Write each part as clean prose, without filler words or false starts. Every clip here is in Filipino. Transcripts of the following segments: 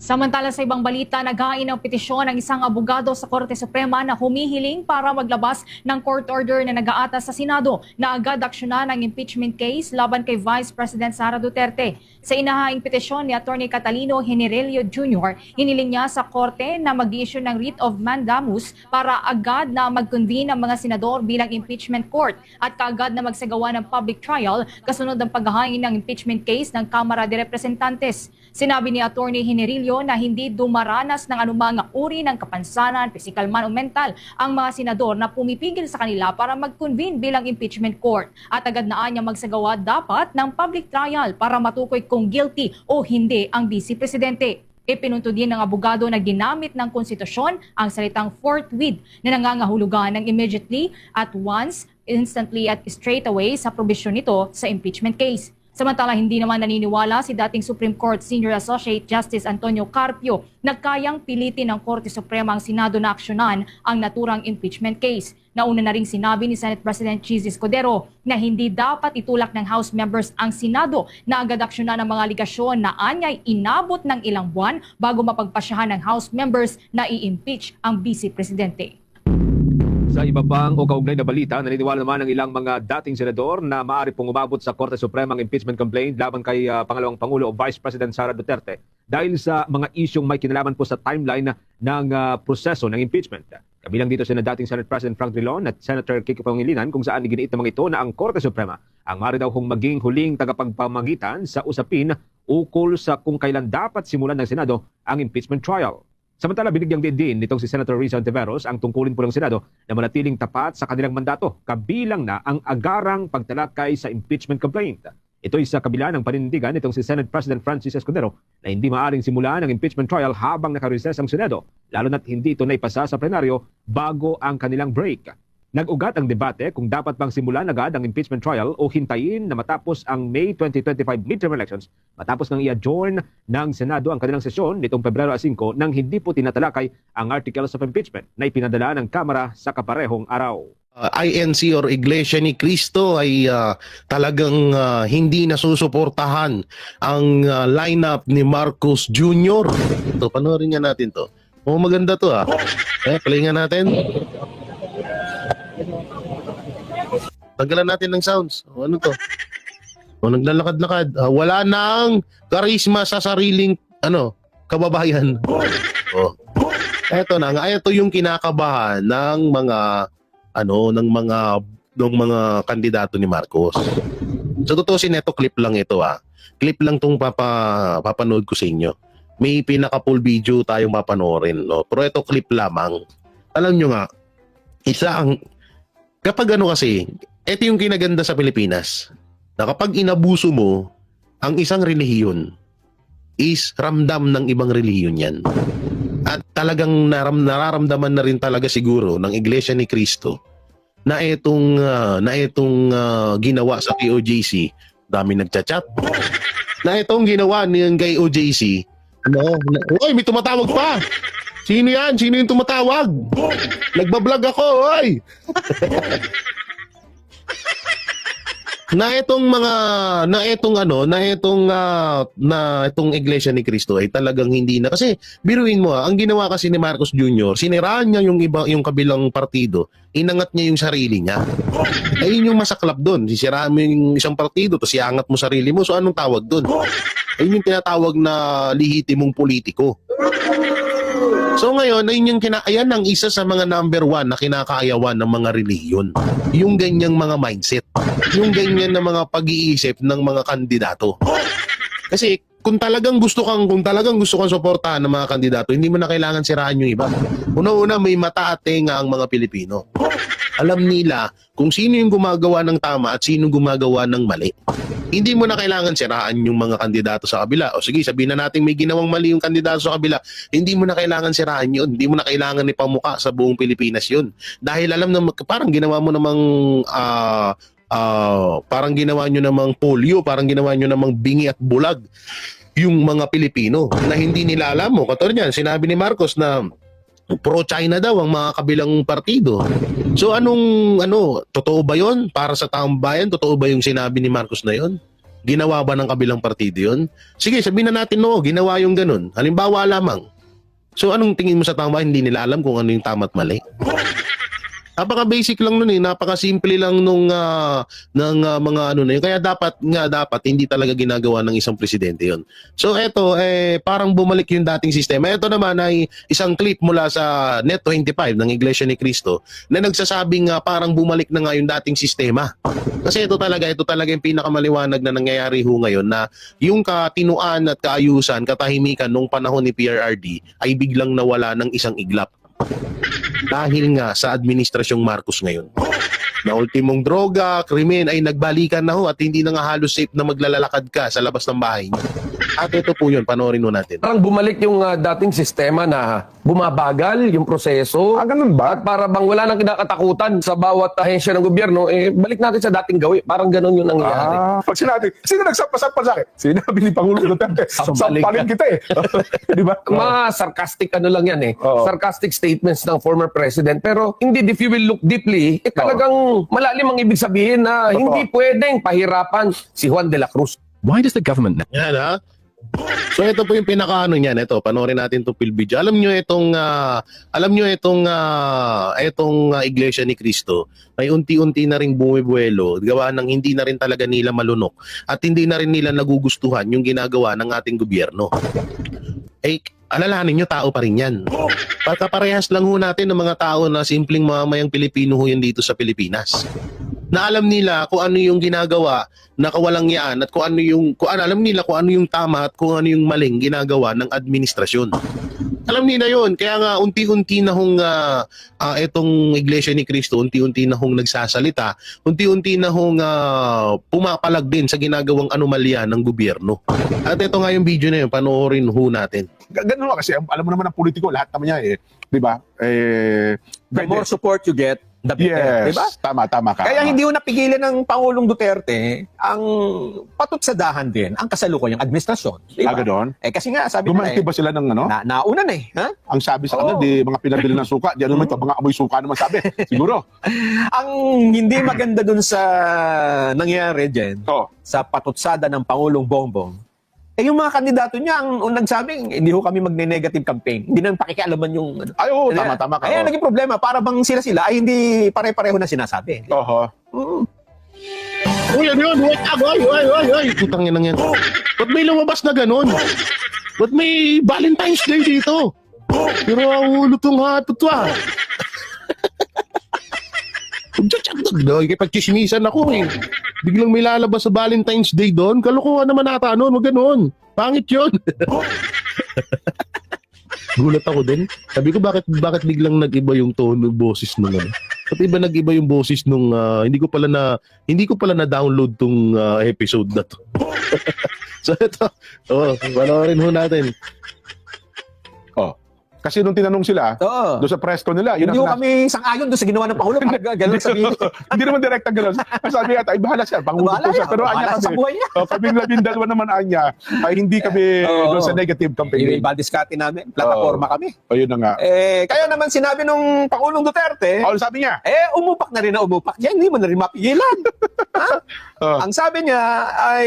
Samantala sa ibang balita, naghain ng petisyon ng isang abogado sa Korte Suprema na humihiling para maglabas ng court order na nag-aatas sa Senado na agad aksyonan ng impeachment case laban kay Vice President Sara Duterte. Sa inahaing petisyon ni Atty. Catalino Generelio Jr., hiniling niya sa Korte na mag-issue ng writ of mandamus para agad na mag-convene ang mga senador bilang impeachment court at kaagad na magsagawa ng public trial kasunod ng paghahain ng impeachment case ng Kamara de Representantes. Sinabi ni Atty. Generelio na hindi dumaranas ng anumang uri ng kapansanan, physical man o mental ang mga senador na pumipigil sa kanila para mag-convene bilang impeachment court at agad na niya magsagawa dapat ng public trial para matukoy kung guilty o hindi ang Vice Presidente. Ipinunto din ng abogado na ginamit ng konstitusyon ang salitang forthwith na nangangahulugan ng immediately, at once, instantly at straight away sa probisyon nito sa impeachment case. Samantala, hindi naman naniniwala si dating Supreme Court Senior Associate Justice Antonio Carpio na kayang pilitin ng Korte Suprema ang Senado na aksyonan ang naturang impeachment case. Nauna na ring sinabi ni Senate President Chizzy Escudero na hindi dapat itulak ng House members ang Senado na agad aksyonan ang mga aligasyon na anyay inabot ng ilang buwan bago mapagpasyahan ng House members na i-impeach ang Vice Presidente. Sa iba pang o kaugnay na balita, naniniwala naman ng ilang mga dating senador na maaari pong umabot sa Korte Suprema ang impeachment complaint laban kay Pangalawang Pangulo o Vice President Sara Duterte dahil sa mga isyong may kinalaman po sa timeline ng proseso ng impeachment. Kabilang dito sina dating Senate President Frank Drilon at Senator Kiko Pangilinan kung saan iginiit naman ito na ang Korte Suprema ang maaari daw kung maging huling tagapagpamagitan sa usapin ukol sa kung kailan dapat simulan ng Senado ang impeachment trial. Samantala, binigyang din nitong si Senator Risa Ontiveros ang tungkulin po ng Senado na manatiling tapat sa kanilang mandato, kabilang na ang agarang pagtalakay sa impeachment complaint. Ito'y sa kabila ng panindigan nitong si Senate President Francis Escudero na hindi maaaring simulan ang impeachment trial habang nakareses ang Senado, lalo na't hindi ito naipasa sa plenaryo bago ang kanilang break. Nag-ugat ang debate kung dapat bang simulan agad ang impeachment trial o hintayin na matapos ang May 2025 midterm elections matapos nang i-adjourn ng Senado ang kanilang sesyon nitong Pebrero 5 nang hindi po tinatalakay ang articles of impeachment na ipinadala ng Kamara sa kaparehong araw. INC or Iglesia ni Cristo ay talagang hindi nasusuportahan ang lineup ni Marcos Jr. Ito, panoorin nga natin to. Oh, maganda to palingan natin. Tanggalan natin ng sounds. O, ano to? O, naglalakad-lakad. Wala nang karisma sa sariling kababayan. O. Eto na nga, ito yung kinakabahan ng mga kandidato ni Marcos. Sa tutusin, ito clip lang ito Clip lang tong papanood ko sa inyo. May pinaka-full video tayong papanoorin, no? Pero ito clip lamang. Alam nyo nga, kapag kasi, ito yung kinaganda sa Pilipinas, na kapag inabuso mo ang isang relihiyon, is ramdam ng ibang relihiyon yan. At talagang nararamdaman na rin talaga siguro ng Iglesia ni Cristo na itong ginawa sa KOJC, dami nagchat-chat, na itong ginawa ng kay OJC, oy, may tumatawag pa! Sino yan? Sino yung tumatawag? Nagbablog ako, oy! itong Iglesia ni Cristo ay talagang hindi na, kasi biruin mo ang ginawa kasi ni Marcos Jr., siniraan niya yung kabilang partido, inangat niya yung sarili niya. Ayun yung masaklap doon, sisiraan mo yung isang partido tapos iangat mo sarili mo, so anong tawag doon? Ayun yung tinatawag na lihitimong politiko. So ngayon, ayan ang isa sa mga number one na kinakaayawan ng mga relihiyon. Yung ganyang mga mindset. Yung ganyan na mga pag-iisip ng mga kandidato. Kasi kung talagang gusto kang suportahan ng mga kandidato, hindi mo na kailangan siraan yung iba. Una-una, may mata at tenga ang mga Pilipino. Alam nila kung sino yung gumagawa ng tama at sino gumagawa ng mali. Hindi mo na kailangan siraan yung mga kandidato sa kabila. O sige, sabihin na natin may ginawang mali yung kandidato sa kabila. Hindi mo na kailangan siraan yun. Hindi mo na kailangan ipamuka sa buong Pilipinas yun. Dahil alam na parang ginawa mo namang parang ginawa nyo namang polio, parang ginawa nyo namang bingi at bulag yung mga Pilipino na hindi nila alam mo. Katulad niyan, sinabi ni Marcos na pro-China daw ang mga kabilang partido. So totoo ba yon para sa taong bayan? Totoo ba yung sinabi ni Marcos na yon? Ginawa ba ng kabilang partido yun? Sige, sabihin na natin no, ginawa yung ganun. Halimbawa lamang. So anong tingin mo sa tama? Hindi nila alam kung ano yung tama at mali. Napaka-basic lang nun napaka-simple lang nung mga ano na yun. Kaya dapat hindi talaga ginagawa ng isang presidente yun. So eto, parang bumalik yung dating sistema. Ito naman ay isang clip mula sa Net25 ng Iglesia ni Cristo na nagsasabing parang bumalik na nga yung dating sistema. Kasi ito talaga yung pinakamaliwanag na nangyayari ho ngayon na yung katinuan at kaayusan, katahimikan nung panahon ni PRRD ay biglang nawala ng isang iglap. Dahil nga sa administrasyong Marcos ngayon. Na ultimong droga, krimen ay nagbalikan na ho at hindi na nga halos safe na maglalalakad ka sa labas ng bahay niyo. At ito po yun, panoorin ho natin. Parang bumalik yung dating sistema na bumabagal yung proseso. Ganun ba? At para bang wala nang kinakatakutan sa bawat ahensya ng gobyerno, balik natin sa dating gawin. Parang ganun yung nangyayari. Pag sinabi, sino nagsampasampa sa akin? Sinabi ni Pangulong Duterte, sampalin kita eh. Di ba? Mga sarcastic ano lang yan Oo. sarcastic statements ng former president. Pero hindi, if you will look deeply, talagang malalim ang ibig sabihin na hindi pwedeng pahirapan si Juan de la Cruz. Why does the government Yan ha. So ito po yung pinakaano niyan. Ito, panoorin natin itong film video. Alam nyo itong Iglesia ni Cristo ay unti-unti na rin bumibuelo gawa ng hindi na rin talaga nila malunok at hindi na rin nila nagugustuhan yung ginagawa ng ating gobyerno. Alalahanin nyo, tao pa rin yan. Pagkaparehas lang ho natin ng mga tao na simpleng mamamayang Pilipino ho yan dito sa Pilipinas. Na alam nila kung ano yung ginagawa na kawalang yaan at alam nila kung ano yung tama at kung ano yung maling ginagawa ng administrasyon. Alam nila yon. Kaya nga unti-unti na hong itong Iglesia ni Cristo, unti-unti na hong nagsasalita, unti-unti na hong pumapalag din sa ginagawang anomalya ng gobyerno. At ito nga yung video na yun, panoorin ho natin. Ganun kasi, alam mo naman ang politiko, lahat naman niya di ba? The more support you get, the better. Yes, Diba? tama ka. Kaya hindi ko napigilan ng Pangulong Duterte ang patutsadahan din ang kasalukuyang administrasyon. Diba? Ganon? Kasi nga, sabi Gumanti nila ba sila ng ano? nauna na Ha? Ang sabi sa kanila, di mga pinabili ng suka. Di ano naman ito, mga amoy suka naman sabi. Siguro. Ang hindi maganda dun sa nangyari dyan, sa patutsada ng Pangulong Bongbong, yung mga kandidato niya ang nagsabing, hindi ho kami magne-negative campaign. Hindi naman pakikialaman yung... Ay, oo, tama ka. Kaya naging problema, para bang sila ay hindi pare-pareho na sinasabi. Oho. Uy, ano yun? Wait up! Ay! Putang ina yan. Ba't may lumabas na ganun? Ba't may Valentine's Day dito? Pero ulo tong hatot Kipag-chismisan ako eh. Biglang may lalabas sa Valentine's Day doon. Kalokohan naman ata noon. Huwag ganun. Pangit yun. Gulat ako din. Sabi ko bakit biglang nag-iba yung tone ng boses nung ano. Ba't iba nag-iba yung boses nung hindi ko pala na-download tong episode na to. So ito, panoorin ho natin. Kasi nung tinanong sila, Oo. doon sa press con nila, yun Hindi ko ang kami sang-ayon doon sa ginawa ng Pangulo. Ganun sabihin. hindi naman direkta gano'n. Sabi nga, ay bahala siya, Pangulo Bahala po siya. yan. Pero Bahala anya sa kami, buhay niya. kaming labindalawa naman anya, ay hindi kami doon sa negative campaign. Ibaldiscate namin. Plataforma kami. O yun na nga. Kaya naman sinabi nung Pangulong Duterte, Ano sabi niya? umupak na rin na umupak. Yan, hindi mo na rin mapigilan. Ang sabi niya ay,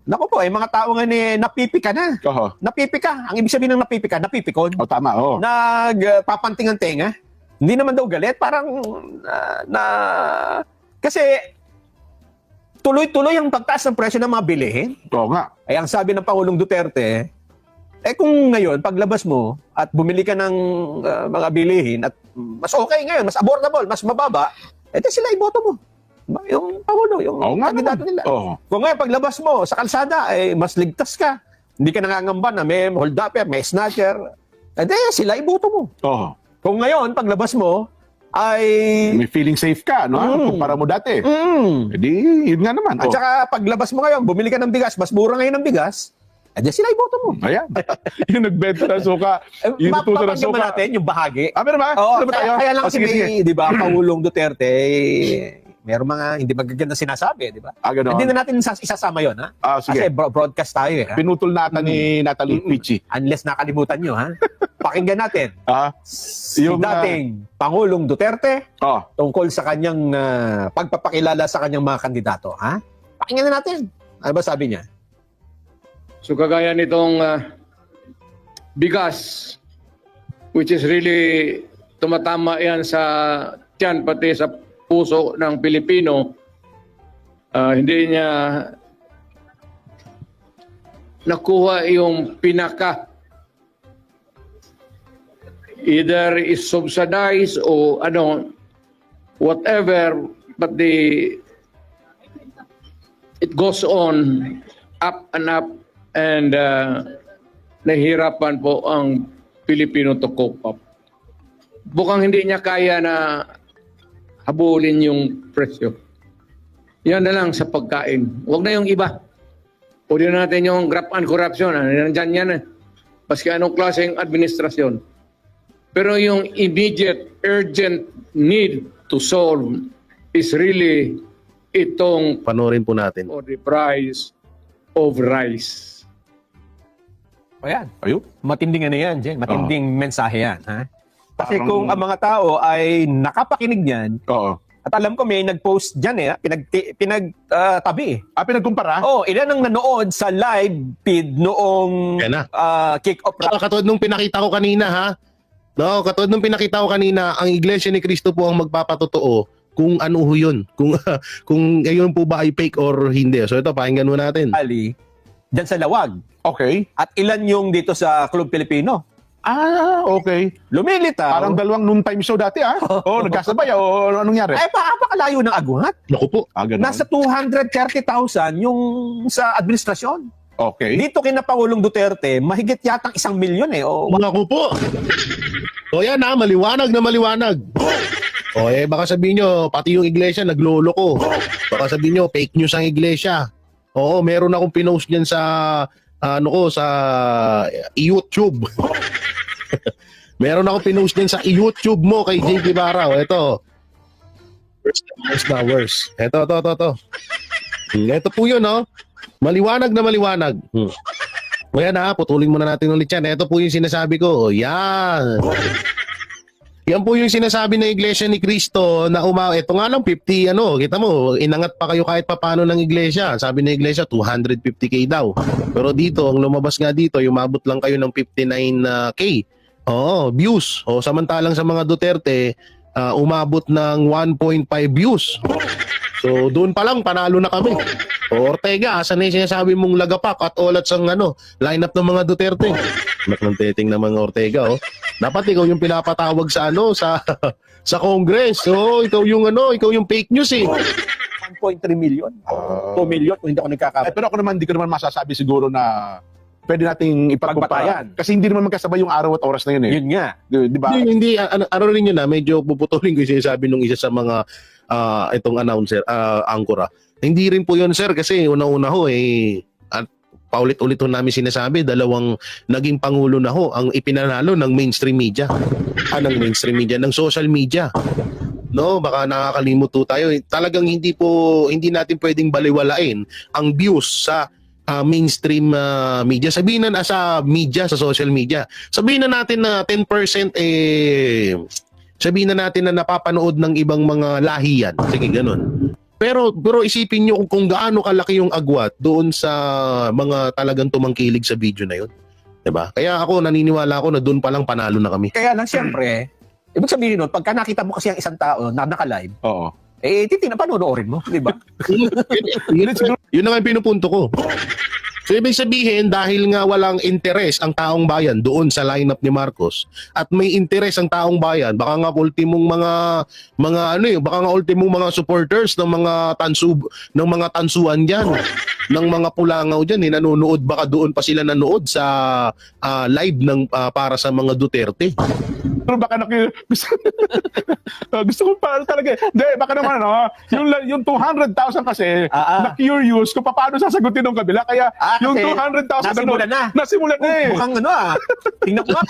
naku po, mga tao nga napipika na. Oho. Napipika. Ang ibig sabihin ng napipika, napipikon. O tama, Nagpapanting ang tenga. Hindi naman daw galit. Parang, kasi, tuloy-tuloy ang pagtaas ng presyo ng mga bilihin. Oo nga. Ay ang sabi ng Pangulong Duterte, kung ngayon, paglabas mo at bumili ka ng mga bilihin at mas okay ngayon, mas affordable, mas mababa, di sila iboto mo. Yung Pangulo, yung Oo nga kandidato naman. nila. Oo. Kung ngayon, paglabas mo sa kalsada, mas ligtas ka. Hindi ka nangangamba na may hold-upper, may snatcher. Di sila iboto mo. Oo. Kung ngayon, paglabas mo, ay... May feeling safe ka, no? Kumpara mo dati. Di, yun nga naman. At saka, paglabas mo ngayon, bumili ka ng bigas, mas mura ngayon ng bigas, di sila iboto mo. Ayan. Yung nagbenta ng suka, yung tutusan ng Mapapagyaman suka. natin yung bahagi. Meron ba? Oo, Ano ba tayo? kaya lang O, kasi may, di ba, Pangulong Duterte, meron mga hindi magaganda sinasabi, di ba? Ganon. Hindi na natin isasama yun, ha? Sige. Kasi broadcast tayo, ha? Pinutol nata ni Natalie Pichi. Unless nakalimutan nyo, ha? Pakinggan natin. Si Yung, dating Pangulong Duterte Oh, tungkol sa kanyang pagpapakilala sa kanyang mga kandidato, ha? Pakinggan na natin. Ano ba sabi niya? So kagaya nitong bigas, which is really tumatama yan sa tiyan, pati sa puso ng Pilipino, hindi niya nakuha yung pinaka. Either is subsidized o whatever, but it goes on up and nahihirapan po ang Pilipino to cope up. Bukang hindi niya kaya na habulin yung presyo. Yan na lang sa pagkain. Huwag na yung iba. Pwede natin yung graft and corruption. Nandyan yan eh. Paski anong klaseng administrasyon. Pero yung immediate, urgent need to solve is really itong Panoorin po natin. for the price of rice. O yan. Ayun. Matinding ano yan, Jen. Matinding mensahe yan. Ha? Kasi Parang- kung ang mga tao ay nakapakinig niyan, Oo. at alam ko may nag-post dyan pinagtabi. Pinagkumpara? Ilan ang nanood sa live feed noong Yan na. kick-off. Katulad nung pinakita ko kanina, ha? No, katulad nung pinakita ko kanina, ang Iglesia ni Cristo po ang magpapatotoo kung ano ho yun. Kung ayun po ba ay fake or hindi. So ito, pakinggan mo natin. Ali, dyan sa Lawag. Okay. At ilan yung dito sa Club Pilipino? Okay. Lumilitaw. Parang dalawang noontime show dati, nagkasabay, anong nangyari? Ay, napakalayo ng agwat. Naku po. Ganun. Nasa 230,000 yung sa administrasyon. Okay. Dito kina Pangulong Duterte, mahigit yatang 1 milyon eh. Naku po. O yan ha, maliwanag na maliwanag. O baka sabihin nyo, pati yung iglesia naglolo ko. Baka sabihin nyo, fake news ang iglesia. Oo, meron akong pinost niyan sa sa YouTube. Meron akong pinost niyan sa YouTube mo kay JP Barao. Ito. Worst. Ito. Ito po yun, no? Maliwanag na maliwanag. O yan ha, putulin muna natin ulit yan. Ito po yung sinasabi ko. Yan. Yan po yung sinasabi ng Iglesia ni Cristo na ito nga lang 50 kita mo, inangat pa kayo kahit papano ng iglesia. Sabi ng iglesia 250k daw. Pero dito, ang lumabas nga dito, umabot lang kayo ng 59k. Views. Samantalang sa mga Duterte, umabot ng 1.5 views. So doon pa lang panalo na kami. Ortega, asan na yung sinasabi mong lagapak at olat sang lineup ng mga Duterte? Anak ng teting ng mga Ortega, Dapat ikaw yung pinapatawag sa sa Congress. Ikaw yung fake news eh. 1.3 million. 2 million kung hindi ako nagkakamali. Pero ako naman, di ko naman masasabi siguro na pwede nating ipagkumpara. Pagbatayan. Kasi hindi naman magkasabay yung araw at oras na yun eh. Yun nga. Di ba? Hindi, ano rin yun medyo puputulin ko yung sinasabi nung isa sa mga itong announcer, angkora. Hindi rin po yun, sir, kasi una-una at paulit-ulit ho namin sinasabi, dalawang naging pangulo na ho ang ipinanalo ng mainstream media. Ng social media. No, baka nakakalimot po tayo. Talagang hindi natin pwedeng baliwalain ang views sa mainstream media. Sabihin na sa media, sa social media. Sabihin na natin na 10% sabihin na natin na napapanood ng ibang mga lahi yan. Sige, ganun. Pero isipin nyo kung gaano kalaki yung agwat doon sa mga talagang tumangkilig sa video na yun. Diba? Kaya ako, naniniwala ako na doon pa lang panalo na kami. Kaya lang siyempre, ibig sabihin nun, pagka nakita mo kasi ang isang tao na naka-live, Oo. panonoorin mo, di ba? Yun na nga yung pinupunto ko. So ibig sabihin, dahil nga walang interes ang taong bayan doon sa lineup ni Marcos at may interes ang taong bayan, baka nga ultimong baka nga ultimong mga supporters ng mga tansuan diyan, ng mga pulangaw diyan, nanonood, baka doon pa sila nanood sa live ng para sa mga Duterte. Pero baka gusto ko pa talaga. Hindi, baka naman yung 200,000 kasi na-curious kung paano sasagutin ng kabila. Kaya yung kasi 200,000 nasimulan na. Nasimulan na eh. Mukhang tingnan ko nga.